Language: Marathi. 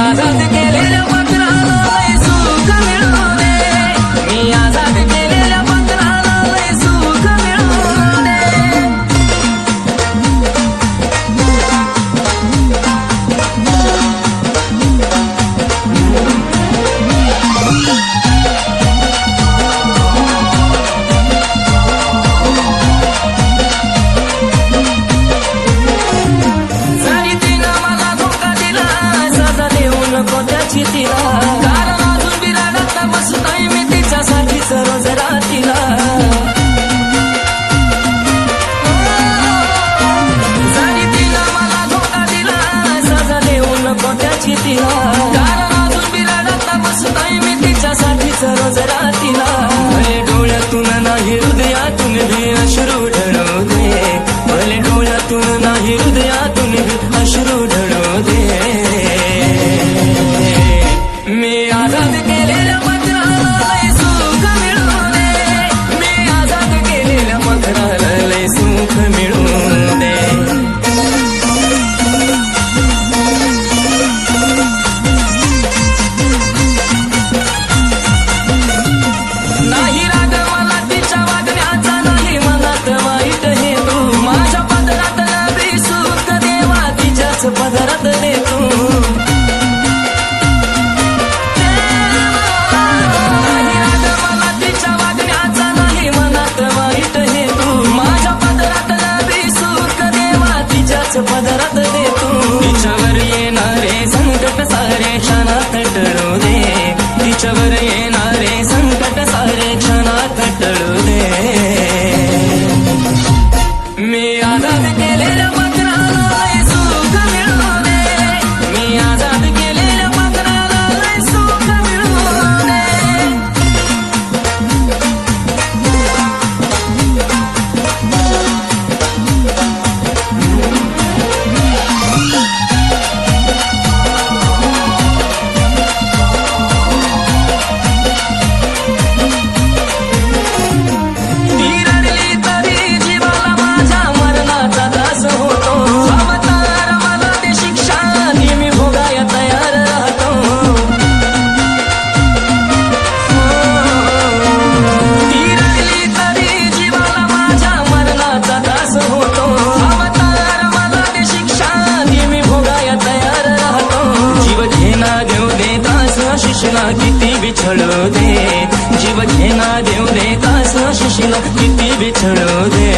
आजाद केलेल्या पत्राला लय सुख मिळू दे, मी आजाद केलेल्या पत्राला लय सुख मिळू दे. जरी तिनं मला धोका दिला, सजा देऊ नको त्याची तिला, कारण अजून बिराडात बसतोय मी तिच्यासाठीच रोज रात्रीला. जरी तिनं मला धोका दिला, सजा देऊ नको त्याची तिला, कारण अजून बिराडात बसतोय मी तिच्यासाठीच रोज रात्रीला. भले डोळ्यातून नाही हृदयातून भी अश्रू ढळू दे, भले डोळ्यातून नाही हृदयातून भी अश्रू ढळू दे. मी आजाद केलेल्या पत्राला लय सुख मिळू दे, मी आजाद केलेल्या पत्राला लय सुख मिळू दे. नाही राग मला तिच्या वागण्याचा, नाही मनात वाईट हे तू, माझ्या पदरात नवी सुख देवा तिच्याच पदरात दे तू. नाही राग मला तिच्या वागण्याचा, नाही मनात वाईट हे तू, माझ्या पदरात नवी सुख देवा तिच्याच पदरात दे तू. तिच्यावर येणारे संकट सारे क्षणात टळू दे, तिच्यावर येणारे संकट सारे क्षणात टळू दे. मी आजाद केलेल्या पत्राला लय सुख मिळू दे, मी आजाद केलेल्या पत्राला लय सुख मिळू दे. ती रडली तरी जीवाला माझ्या मरणाचा त्रास होतो, अवतार मला ते शिक्षा ती मी भोगाया तयार राहतो. ती रडली तरी जीवाला माझ्या मरणाचा त्रास होतो, अवतार मला ते शिक्षा ती मी भोगाया तयार राहतो. जीव घेना देव देतास शिशला किती बिछडू दे, जीव घेना देव देतास शिशला किती बिछडू दे.